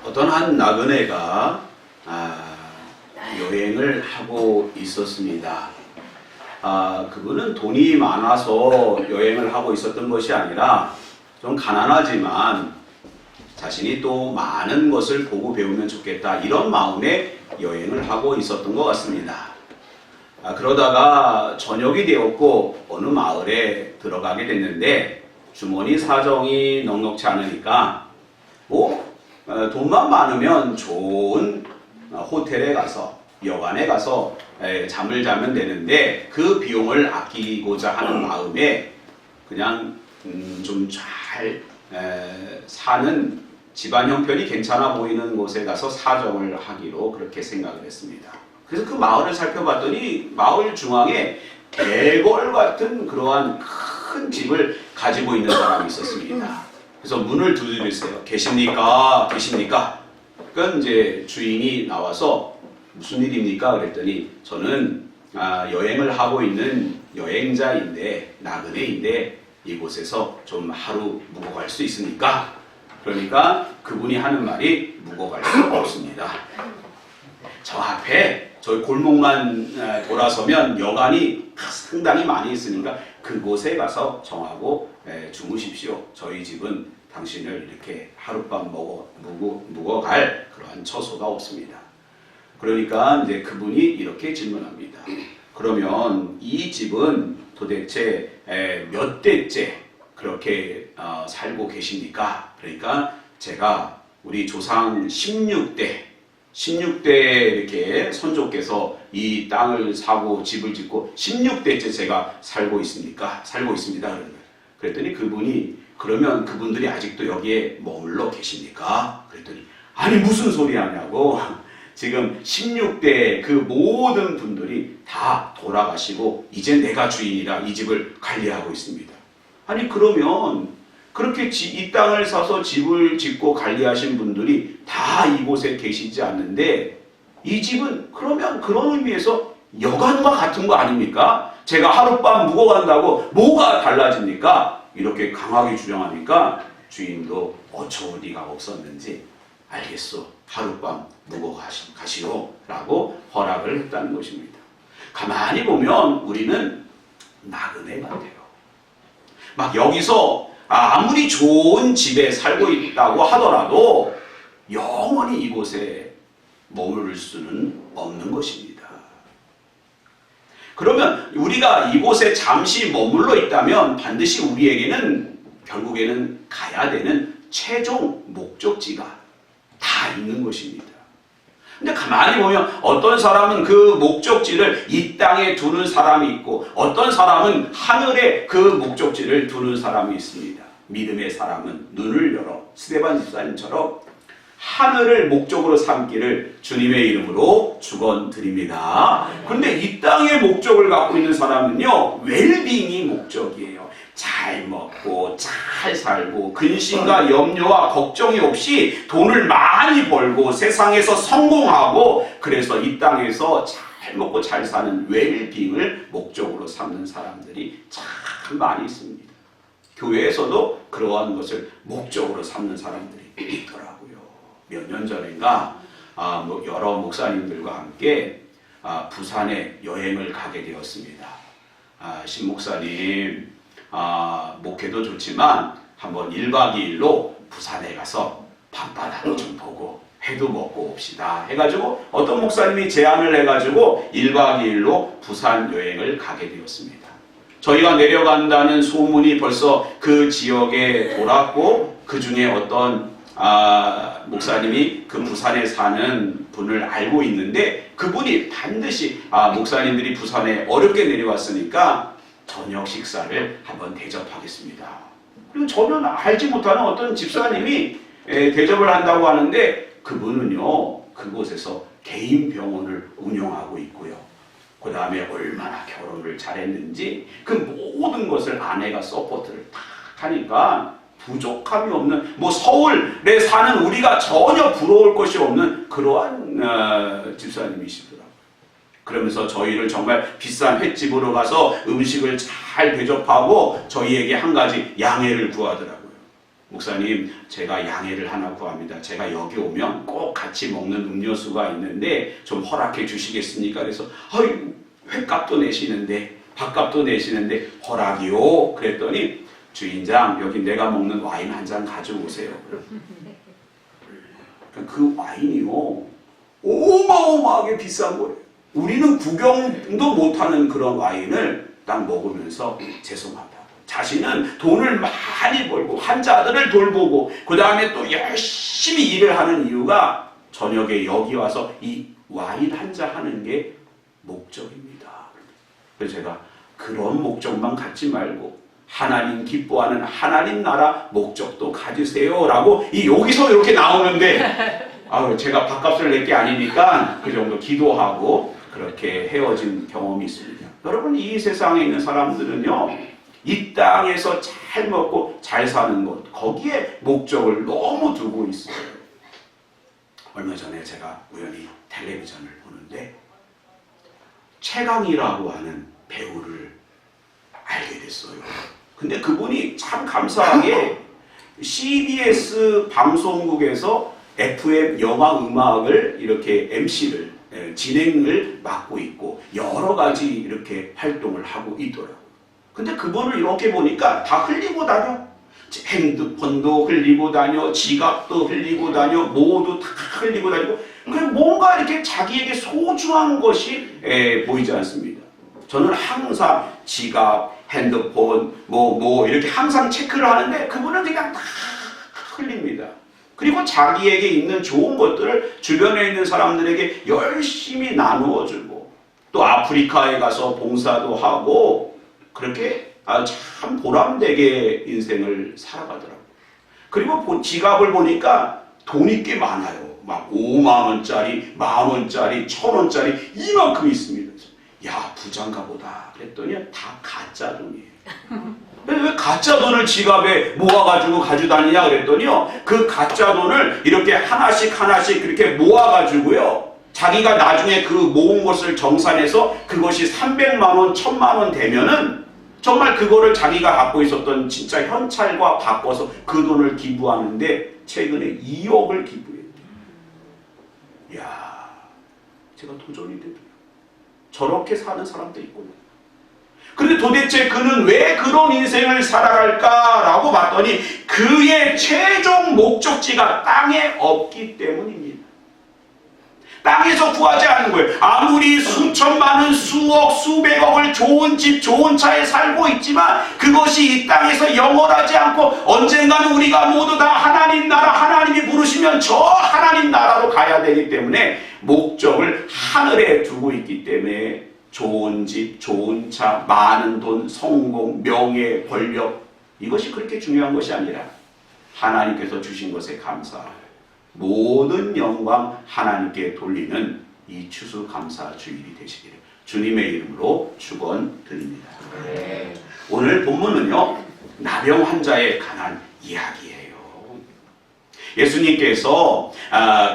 어떤 한 나그네가 여행을 하고 있었습니다. 그분은 돈이 많아서 여행을 하고 있었던 것이 아니라 좀 가난하지만 자신이 또 많은 것을 보고 배우면 좋겠다, 이런 마음에 여행을 하고 있었던 것 같습니다. 그러다가 저녁이 되었고 어느 마을에 들어가게 됐는데 주머니 사정이 넉넉치 않으니까 돈만 많으면 좋은 호텔에 가서, 여관에 가서 잠을 자면 되는데 그 비용을 아끼고자 하는 마음에 그냥 좀 잘 사는 집안 형편이 괜찮아 보이는 곳에 가서 사정을 하기로 그렇게 생각을 했습니다. 그래서 그 마을을 살펴봤더니 마을 중앙에 대궐 같은 그러한 큰 집을 가지고 있는 사람이 있었습니다. 그래서 문을 두드렸어요. 계십니까? 계십니까? 그러니까 이제 주인이 나와서 무슨 일입니까? 그랬더니 저는 여행을 하고 있는 여행자인데, 나그네인데 이곳에서 좀 하루 묵어 갈 수 있습니까? 그러니까 그분이 하는 말이 묵어 갈 수 없습니다. 저 앞에 저희 골목만 돌아서면 여관이 상당히 많이 있으니까 그곳에 가서 정하고 주무십시오. 저희 집은 당신을 이렇게 하룻밤 묵어갈 그러한 처소가 없습니다. 그러니까 이제 그분이 이렇게 질문합니다. 그러면 이 집은 도대체 몇 대째 그렇게 살고 계십니까? 그러니까 제가 우리 조상 16대 이렇게 손조께서 이 땅을 사고 집을 짓고 16대째 제가 살고 있습니다. 그랬더니 그분이, 그러면 그분들이 아직도 여기에 머물러 계십니까? 그랬더니 아니 무슨 소리 하냐고. 지금 16대 그 모든 분들이 다 돌아가시고 이제 내가 주인이라 이 집을 관리하고 있습니다. 아니 그러면 그렇게 이 땅을 사서 집을 짓고 관리하신 분들이 다 이곳에 계시지 않는데 이 집은 그러면 그런 의미에서 여관과 같은 거 아닙니까? 제가 하룻밤 묵어간다고 뭐가 달라집니까? 이렇게 강하게 주장하니까 주인도 어처구니가 리가 없었는지 알겠소, 하룻밤 묵어 가시오 라고 허락을 했다는 것입니다. 가만히 보면 우리는 나그네 같아요. 막 여기서 아무리 좋은 집에 살고 있다고 하더라도 영원히 이곳에 머무를 수는 없는 것입니다. 그러면 우리가 이곳에 잠시 머물러 있다면 반드시 우리에게는 결국에는 가야 되는 최종 목적지가 다 있는 것입니다. 근데 가만히 보면 어떤 사람은 그 목적지를 이 땅에 두는 사람이 있고 어떤 사람은 하늘에 그 목적지를 두는 사람이 있습니다. 믿음의 사람은 눈을 열어 스데반 집사님처럼 하늘을 목적으로 삼기를 주님의 이름으로 축원드립니다. 그런데 이 땅의 목적을 갖고 있는 사람은요, 웰빙이 목적이에요. 잘 먹고 잘 살고 근심과 염려와 걱정이 없이 돈을 많이 벌고 세상에서 성공하고, 그래서 이 땅에서 잘 먹고 잘 사는 웰빙을 목적으로 삼는 사람들이 참 많이 있습니다. 교회에서도 그러한 것을 목적으로 삼는 사람들이 있더라고요. 몇 년 전인가 여러 목사님들과 함께 부산에 여행을 가게 되었습니다. 신 목사님, 목회도 좋지만 한번 1박 2일로 부산에 가서 밤바다도 좀 보고 회도 먹고 옵시다 해가지고 어떤 목사님이 제안을 해가지고 1박 2일로 부산 여행을 가게 되었습니다. 저희가 내려간다는 소문이 벌써 그 지역에 돌았고 그 중에 어떤 목사님이 그 부산에 사는 분을 알고 있는데 그분이 반드시 목사님들이 부산에 어렵게 내려왔으니까 저녁 식사를 한번 대접하겠습니다. 그리고 저는 알지 못하는 어떤 집사님이 대접을 한다고 하는데 그분은요, 그곳에서 개인 병원을 운영하고 있고요. 그 다음에 얼마나 결혼을 잘했는지 그 모든 것을 아내가 서포트를 다 하니까 부족함이 없는, 서울에 사는 우리가 전혀 부러울 것이 없는 그러한 집사님이시더라고요. 그러면서 저희를 정말 비싼 횟집으로 가서 음식을 잘 대접하고 저희에게 한 가지 양해를 구하더라고요. 목사님, 제가 양해를 하나 구합니다. 제가 여기 오면 꼭 같이 먹는 음료수가 있는데 좀 허락해 주시겠습니까? 그래서 횟값도 내시는데 밥값도 내시는데 허락이요? 그랬더니 주인장, 여기 내가 먹는 와인 한 잔 가져오세요. 그 와인이요, 어마어마하게 비싼 거예요. 우리는 구경도 못하는 그런 와인을 딱 먹으면서 죄송하다. 자신은 돈을 많이 벌고 환자들을 돌보고 그 다음에 또 열심히 일을 하는 이유가 저녁에 여기 와서 이 와인 한 잔 하는 게 목적입니다. 그래서 제가 그런 목적만 갖지 말고 하나님 기뻐하는 하나님 나라 목적도 가지세요 라고 여기서 이렇게 나오는데 제가 밥값을 낼 게 아니니까 그 정도 기도하고 그렇게 헤어진 경험이 있습니다. 여러분, 이 세상에 있는 사람들은요, 이 땅에서 잘 먹고 잘 사는 것, 거기에 목적을 너무 두고 있어요. 얼마 전에 제가 우연히 텔레비전을 보는데 최강이라고 하는 배우를 알게 됐어요. 근데 그분이 참 감사하게 CBS 방송국에서 FM 영화 음악을 이렇게 MC를 진행을 맡고 있고 여러 가지 이렇게 활동을 하고 있더라고요. 근데 그분을 이렇게 보니까 다 흘리고 다녀. 핸드폰도 흘리고 다녀, 지갑도 흘리고 다녀, 모두 다 흘리고 다니고, 뭔가 이렇게 자기에게 소중한 것이 보이지 않습니다. 저는 항상 지갑, 핸드폰, 이렇게 항상 체크를 하는데 그분은 그냥 다 흘립니다. 그리고 자기에게 있는 좋은 것들을 주변에 있는 사람들에게 열심히 나누어주고, 또 아프리카에 가서 봉사도 하고, 그렇게 참 보람되게 인생을 살아가더라고요. 그리고 지갑을 보니까 돈이 꽤 많아요. 막 5만 원짜리, 10,000 원짜리, 1,000원짜리 이만큼 있습니다. 야, 부자인가 보다 그랬더니 다 가짜 돈이에요. 왜 가짜 돈을 지갑에 모아가지고 가지고 다니냐 그랬더니요, 그 가짜 돈을 이렇게 하나씩 그렇게 모아가지고요, 자기가 나중에 그 모은 것을 정산해서 그것이 300만 원, 1,000만 원 되면은 정말 그거를 자기가 갖고 있었던 진짜 현찰과 바꿔서 그 돈을 기부하는데 최근에 2억을 기부했대요. 이야, 제가 도전이 되더라고요. 저렇게 사는 사람도 있구나. 그런데 도대체 그는 왜 그런 인생을 살아갈까라고 봤더니 그의 최종 목적지가 땅에 없기 때문입니다. 땅에서 구하지 않는 거예요. 아무리 수천만 원, 수억, 수백억을 좋은 집, 좋은 차에 살고 있지만 그것이 이 땅에서 영원하지 않고 언젠가는 우리가 모두 다 하나님 나라, 하나님이 부르시면 저 하나님 나라로 가야 되기 때문에 목적을 하늘에 두고 있기 때문에 좋은 집, 좋은 차, 많은 돈, 성공, 명예, 권력, 이것이 그렇게 중요한 것이 아니라 하나님께서 주신 것에 감사하고 모든 영광 하나님께 돌리는 이 추수감사 주일이 되시기를 주님의 이름으로 축원드립니다. 네. 오늘 본문은요, 나병 환자에 관한 이야기예요. 예수님께서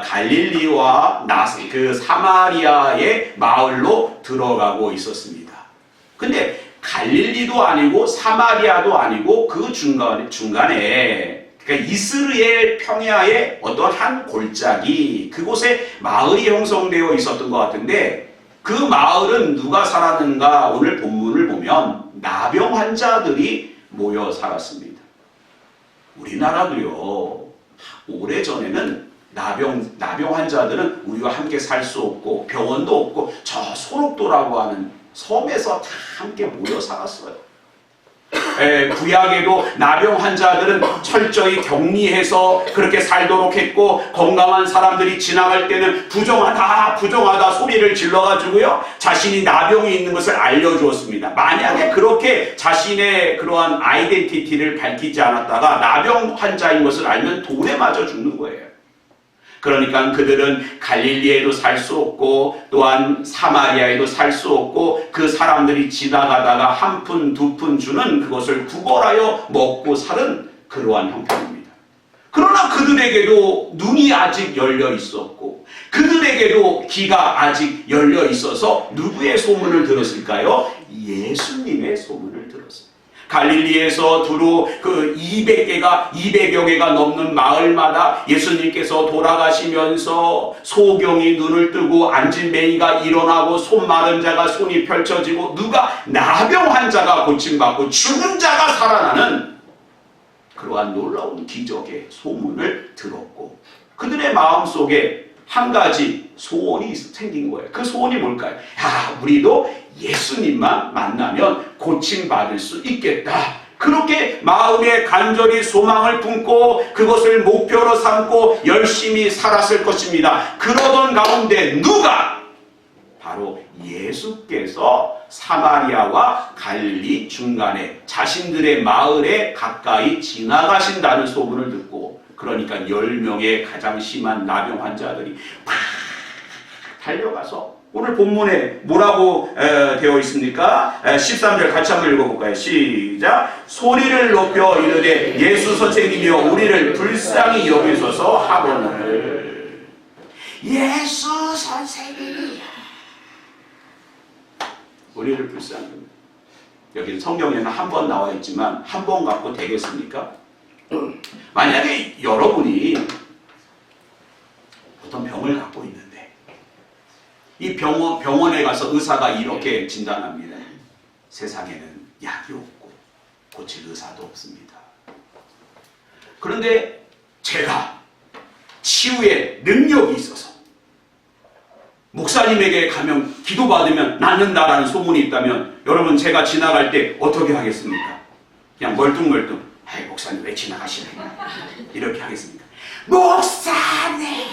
갈릴리와 그 사마리아의 마을로 들어가고 있었습니다. 근데 갈릴리도 아니고 사마리아도 아니고 그 중간에 그러니까 이스라엘 평야의 어떤 한 골짜기, 그곳에 마을이 형성되어 있었던 것 같은데 그 마을은 누가 살았는가? 오늘 본문을 보면 나병 환자들이 모여 살았습니다. 우리나라도요, 오래전에는 나병 환자들은 우리와 함께 살 수 없고 병원도 없고 저 소록도라고 하는 섬에서 다 함께 모여 살았어요. 구약에도 나병 환자들은 철저히 격리해서 그렇게 살도록 했고, 건강한 사람들이 지나갈 때는 부정하다 소리를 질러가지고요, 자신이 나병이 있는 것을 알려주었습니다. 만약에 그렇게 자신의 그러한 아이덴티티를 밝히지 않았다가 나병 환자인 것을 알면 돌에 맞아 죽는 거예요. 그러니까 그들은 갈릴리에도 살 수 없고 또한 사마리아에도 살 수 없고 그 사람들이 지나가다가 한 푼, 두 푼 주는 그것을 구걸하여 먹고 사는 그러한 형편입니다. 그러나 그들에게도 눈이 아직 열려 있었고 그들에게도 귀가 아직 열려 있어서 누구의 소문을 들었을까요? 예수님의 소문을 들었어요. 갈릴리에서 두루 그 200여 개가 넘는 마을마다 예수님께서 돌아가시면서 소경이 눈을 뜨고 앉은 맹이가 일어나고 손 마른 자가 손이 펼쳐지고 누가 나병 환자가 고침받고 죽은 자가 살아나는 그러한 놀라운 기적의 소문을 들었고 그들의 마음속에 한 가지 소원이 생긴 거예요. 그 소원이 뭘까요? 야, 우리도 예수님만 만나면 고침받을 수 있겠다. 그렇게 마음에 간절히 소망을 품고 그것을 목표로 삼고 열심히 살았을 것입니다. 그러던 가운데 누가? 바로 예수께서 사마리아와 갈릴리 중간에 자신들의 마을에 가까이 지나가신다는 소문을 듣고 그러니까 10명의 가장 심한 나병 환자들이 팍 달려가서 오늘 본문에 뭐라고 되어 있습니까? 13절 같이 한번 읽어볼까요? 시작! 소리를 높여 이르되 예수 선생님이여 우리를 불쌍히 여기소서 하거늘. 예수 선생님이여 우리를 불쌍히 여기소서. 여기 성경에는 한 번 나와 있지만 한 번 갖고 되겠습니까? 만약에 여러분이 어떤 병을 갖고 있는데 이 병원에 가서 의사가 이렇게 진단합니다. 세상에는 약이 없고 고칠 의사도 없습니다. 그런데 제가 치유의 능력이 있어서 목사님에게 가면 기도받으면 낫는다라는 소문이 있다면 여러분 제가 지나갈 때 어떻게 하겠습니까? 그냥 멀뚱멀뚱 아이 목사님 왜 지나가시네 이렇게 하겠습니까? 목사님!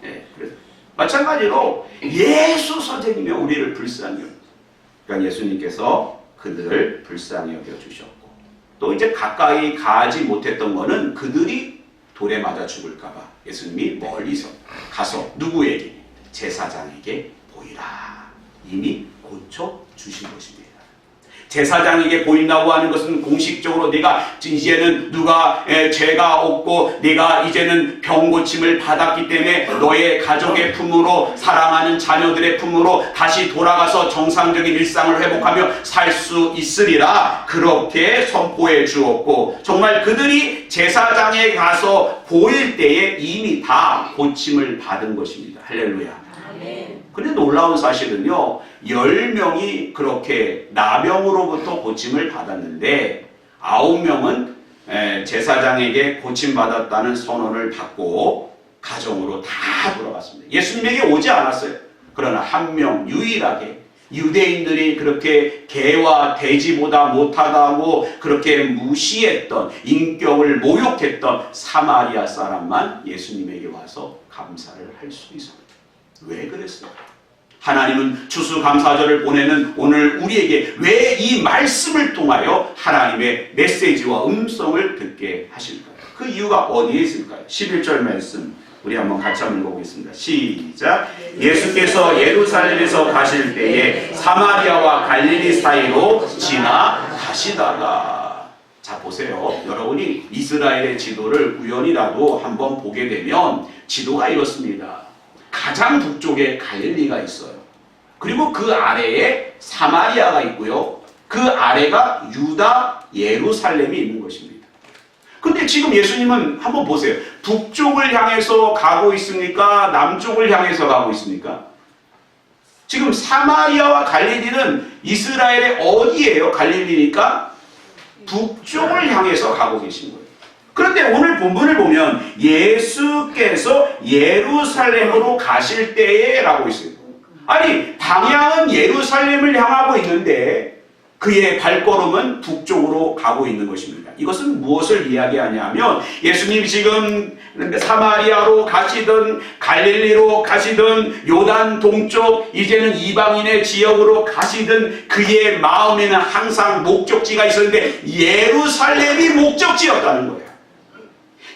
네, 그래서 마찬가지로 예수 선생님이 우리를 불쌍히 여겨. 그러니까 예수님께서 그들을 불쌍히 여겨주셨고 또 이제 가까이 가지 못했던 거는 그들이 돌에 맞아 죽을까봐 예수님이 멀리서 가서 누구에게? 제사장에게 보이라. 이미 고쳐주신 것입니다. 제사장에게 보인다고 하는 것은 공식적으로 네가 이제는 누가 죄가 없고 네가 이제는 병고침을 받았기 때문에 너의 가족의 품으로 사랑하는 자녀들의 품으로 다시 돌아가서 정상적인 일상을 회복하며 살 수 있으리라 그렇게 선포해 주었고 정말 그들이 제사장에 가서 보일 때에 이미 다 고침을 받은 것입니다. 할렐루야. 근데 놀라운 사실은요 10명이 그렇게 나병으로부터 고침을 받았는데 9명은 제사장에게 고침받았다는 선언을 받고 가정으로 다 돌아갔습니다. 예수님에게 오지 않았어요. 그러나 한 명 유일하게 유대인들이 그렇게 개와 돼지보다 못하다고 그렇게 무시했던 인격을 모욕했던 사마리아 사람만 예수님에게 와서 감사를 할 수 있었습니다. 왜 그랬어요? 하나님은 추수감사절을 보내는 오늘 우리에게 왜 이 말씀을 통하여 하나님의 메시지와 음성을 듣게 하실까요? 그 이유가 어디에 있을까요? 11절 말씀 우리 한번 같이 한번 읽어보겠습니다. 시작! 예수께서 예루살렘에서 가실 때에 사마리아와 갈릴리 사이로 지나가시다가 자 보세요. 여러분이 이스라엘의 지도를 우연이라도 한번 보게 되면 지도가 이렇습니다. 가장 북쪽에 갈릴리가 있어요. 그리고 그 아래에 사마리아가 있고요. 그 아래가 유다 예루살렘이 있는 것입니다. 근데 지금 예수님은 한번 보세요. 북쪽을 향해서 가고 있습니까? 남쪽을 향해서 가고 있습니까? 지금 사마리아와 갈릴리는 이스라엘의 어디예요? 갈릴리니까 북쪽을 향해서 가고 계신 거예요. 그런데 오늘 본문을 보면 예수께서 예루살렘으로 가실 때에 라고 있어요. 아니 방향은 예루살렘을 향하고 있는데 그의 발걸음은 북쪽으로 가고 있는 것입니다. 이것은 무엇을 이야기하냐면 예수님이 지금 사마리아로 가시든 갈릴리로 가시든 요단 동쪽 이제는 이방인의 지역으로 가시든 그의 마음에는 항상 목적지가 있었는데 예루살렘이 목적지였다는 거예요.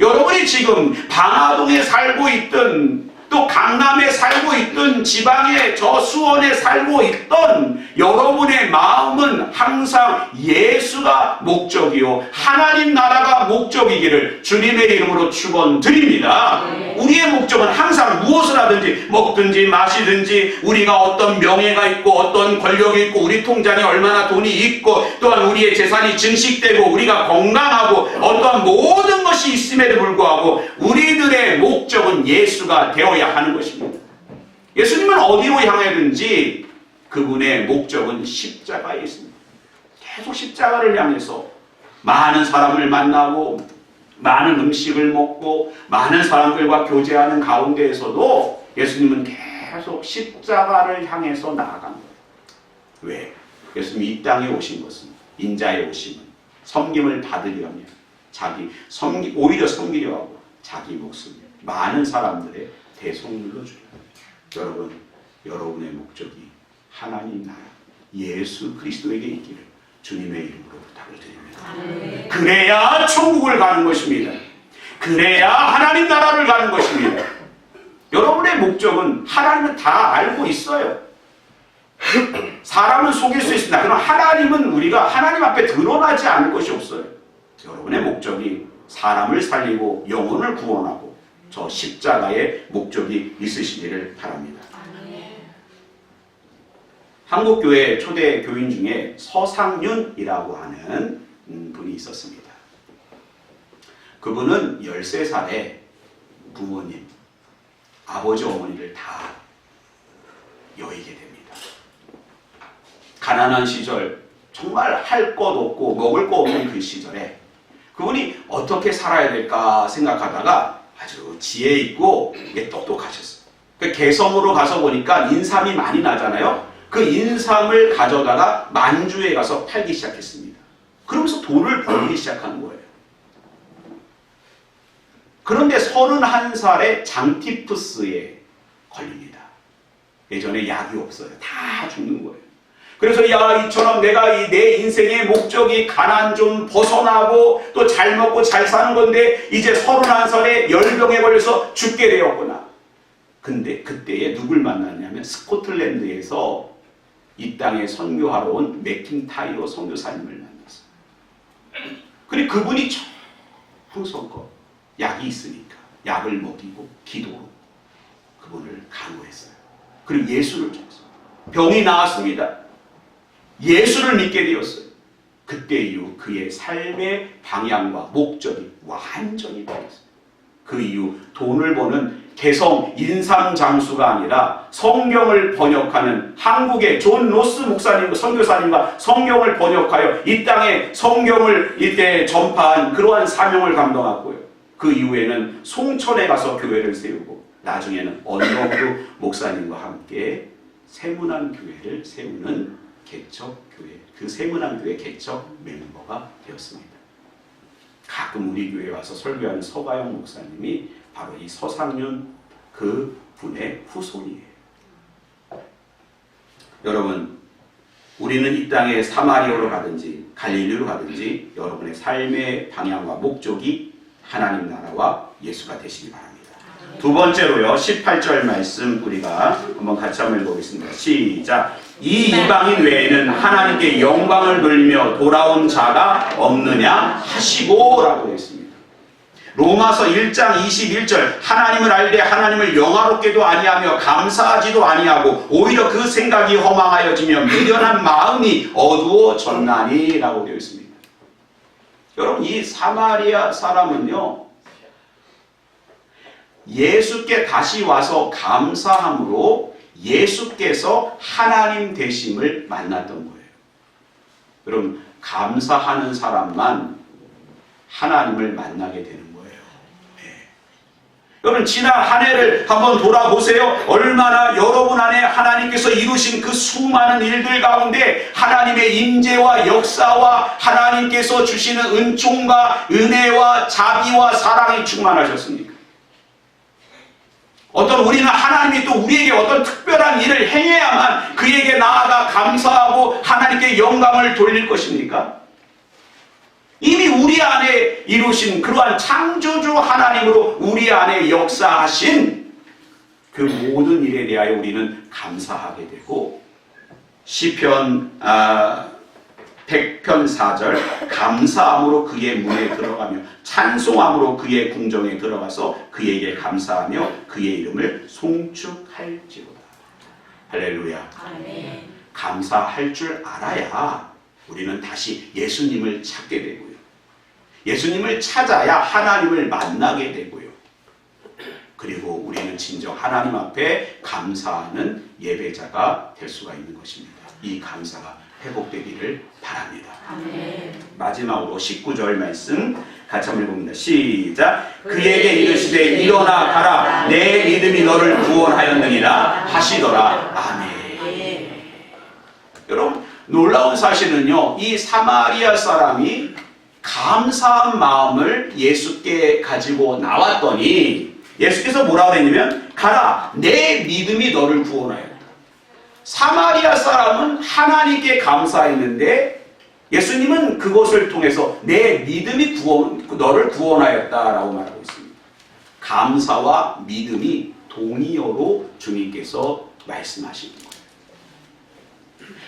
여러분이 지금 방화동에 살고 있든 또 강남에 살고 있든 지방의 저 수원에 살고 있던 여러분의 마음은 항상 예수가 목적이요 하나님 나라가 목적이기를 주님의 이름으로 축원드립니다. 우리의 목적은 항상 무엇을 하든지 먹든지 마시든지 우리가 어떤 명예가 있고 어떤 권력이 있고 우리 통장에 얼마나 돈이 있고 또한 우리의 재산이 증식되고 우리가 건강하고 어떠한 모든 것이 있음에도 불구하고 우리들의 목적은 예수가 되어야 하는 것입니다. 예수님은 어디로 향하든지 그분의 목적은 십자가에 있습니다. 계속 십자가를 향해서 많은 사람을 만나고 많은 음식을 먹고 많은 사람들과 교제하는 가운데에서도 예수님은 계속 십자가를 향해서 나아간 거예요. 왜? 예수님이 이 땅에 오신 것은 인자에 오심은 섬김을 받으려며 오히려 섬기려 하고 자기 목숨을 많은 사람들의 대속물로 주려. 여러분, 여러분의 목적이 하나님 나라 예수 그리스도에게 있기를 주님의 이름으로 부탁을 드립니다. 그래야 천국을 가는 것입니다. 그래야 하나님 나라를 가는 것입니다. 여러분의 목적은 하나님은 다 알고 있어요. 사람은 속일 수 있습니다. 그러나 하나님은 우리가 하나님 앞에 드러나지 않을 것이 없어요. 여러분의 목적이 사람을 살리고 영혼을 구원하고 저 십자가의 목적이 있으시기를 바랍니다. 한국교회 초대 교인 중에 서상윤이라고 하는 분이 있었습니다. 그분은 13살에 부모님, 아버지, 어머니를 다 여의게 됩니다. 가난한 시절, 정말 할 것 없고 먹을 거 없는 그 시절에 그분이 어떻게 살아야 될까 생각하다가 아주 지혜 있고 똑똑하셨어요. 개성으로 가서 보니까 인삼이 많이 나잖아요. 그 인삼을 가져다가 만주에 가서 팔기 시작했습니다. 그러면서 돈을 벌기 시작한 거예요. 그런데 31살에 장티푸스에 걸립니다. 예전에 약이 없어요. 다 죽는 거예요. 그래서 이처럼 내가 내 인생의 목적이 가난 좀 벗어나고 또 잘 먹고 잘 사는 건데 이제 31살에 열병에 걸려서 죽게 되었구나. 근데 그때에 누굴 만났냐면 스코틀랜드에서 이 땅에 선교하러 온 맥킨타이어 선교사님을 만났어요. 그리고 그분이 정성껏 약이 있으니까 약을 먹이고 기도로 그분을 간호했어요. 그리고 예수를 줬어요. 병이 나았습니다. 예수를 믿게 되었어요. 그때 이후 그의 삶의 방향과 목적이 완전히 바뀌었어요. 그 이후 돈을 버는 개성 인삼 장수가 아니라 성경을 번역하는 한국의 존 로스 목사님, 선교사님과 성경을 번역하여 이 땅에 성경을 이때 전파한 그러한 사명을 감당했고요. 그 이후에는 송천에 가서 교회를 세우고 나중에는 언더우드 목사님과 함께 세문안 교회를 세우는 개척교회, 그 세문안 교회 개척 멤버가 되었습니다. 가끔 우리 교회에 와서 설교하는 서가영 목사님이 바로 이 서상윤 그 분의 후손이에요. 여러분, 우리는 이 땅에 사마리아로 가든지 갈릴리로 가든지 여러분의 삶의 방향과 목적이 하나님 나라와 예수가 되시기 바랍니다. 두 번째로요, 18절 말씀 우리가 한번 같이 한번 읽어보겠습니다. 시작. 이 이방인 외에는 하나님께 영광을 돌리며 돌아온 자가 없느냐 하시고 라고 되어 있습니다. 로마서 1장 21절 하나님을 알되 하나님을 영화롭게도 아니하며 감사하지도 아니하고 오히려 그 생각이 허망하여지며 미련한 마음이 어두워졌나니 라고 되어 있습니다. 여러분, 이 사마리아 사람은요, 예수께 다시 와서 감사함으로 예수께서 하나님 되심을 만났던 거예요. 여러분, 감사하는 사람만 하나님을 만나게 되는 거예요. 네. 여러분, 지난 한 해를 한번 돌아보세요. 얼마나 여러분 안에 하나님께서 이루신 그 수많은 일들 가운데 하나님의 임재와 역사와 하나님께서 주시는 은총과 은혜와 자비와 사랑이 충만하셨습니까? 우리는 하나님이 또 우리에게 어떤 특별한 일을 행해야만 그에게 나아가 감사하고 하나님께 영광을 돌릴 것입니까? 이미 우리 안에 이루신 그러한 창조주 하나님으로 우리 안에 역사하신 그 모든 일에 대하여 우리는 감사하게 되고, 시편 100편 4절 감사함으로 그의 문에 들어가며 찬송함으로 그의 궁정에 들어가서 그에게 감사하며 그의 이름을 송축할지로다. 할렐루야. 아멘. 감사할 줄 알아야 우리는 다시 예수님을 찾게 되고요. 예수님을 찾아야 하나님을 만나게 되고요. 그리고 우리는 진정 하나님 앞에 감사하는 예배자가 될 수가 있는 것입니다. 이 감사가 회복되기를 바랍니다. 아멘. 마지막으로 19절 말씀 같이 한번 읽어봅니다. 시작. 그에게 이르시되 일어나 가라 내 믿음이 너를 구원하였느니라 하시더라. 아멘. 여러분 놀라운 사실은요, 이 사마리아 사람이 감사한 마음을 예수께 가지고 나왔더니 예수께서 뭐라고 했냐면 가라 내 믿음이 너를 구원하였다. 사마리아 사람은 하나님께 감사했는데 예수님은 그것을 통해서 내 믿음이 너를 구원하였다라고 말하고 있습니다. 감사와 믿음이 동의어로 주님께서 말씀하시는 거예요.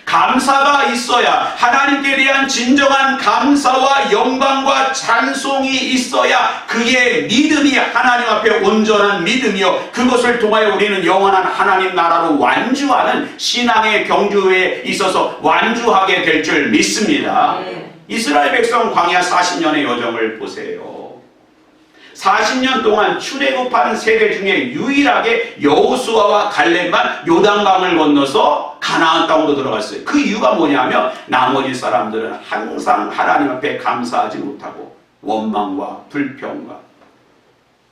감사가 있어야, 하나님께 대한 진정한 감사와 영광과 찬송이 있어야 그의 믿음이 하나님 앞에 온전한 믿음이요, 그것을 통하여 우리는 영원한 하나님 나라로 완주하는 신앙의 경주에 있어서 완주하게 될 줄 믿습니다. 이스라엘 백성 광야 40년의 여정을 보세요. 40년 동안 출애굽하는 세대 중에 유일하게 여호수아와 갈렙만 요단강을 건너서 가나안 땅으로 들어갔어요. 그 이유가 뭐냐면 나머지 사람들은 항상 하나님 앞에 감사하지 못하고 원망과 불평과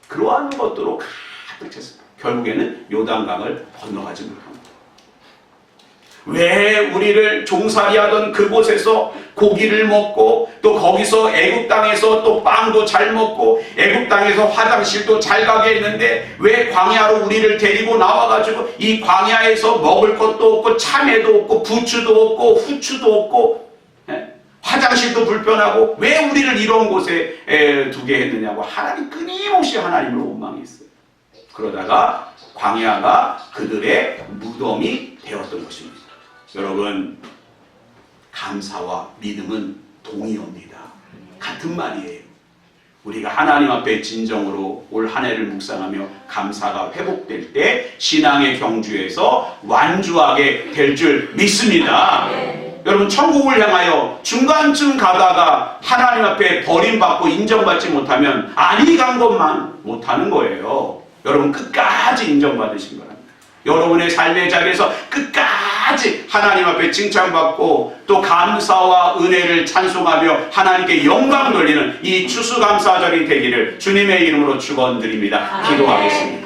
그러한 것들로 가득 찼습니다. 결국에는 요단강을 건너가지 못합니다. 왜 우리를 종살이하던 그곳에서 고기를 먹고 또 거기서 애굽 땅에서 또 빵도 잘 먹고 애굽 땅에서 화장실도 잘 가게 했는데 왜 광야로 우리를 데리고 나와가지고 이 광야에서 먹을 것도 없고 참외도 없고 부추도 없고 후추도 없고 화장실도 불편하고 왜 우리를 이런 곳에 두게 했느냐고 하나님 끊임없이 하나님을 원망했어요. 그러다가 광야가 그들의 무덤이 되었던 것입니다. 여러분, 감사와 믿음은 동의어입니다. 같은 말이에요. 우리가 하나님 앞에 진정으로 올 한 해를 묵상하며 감사가 회복될 때 신앙의 경주에서 완주하게 될 줄 믿습니다. 여러분, 천국을 향하여 중간쯤 가다가 하나님 앞에 버림받고 인정받지 못하면 아니 간 것만 못하는 거예요. 여러분, 끝까지 인정받으신 거랍니다. 여러분의 삶의 자리에서 끝까지 하나님 앞에 칭찬받고 또 감사와 은혜를 찬송하며 하나님께 영광 돌리는 이 추수감사절이 되기를 주님의 이름으로 축원드립니다. 기도하겠습니다.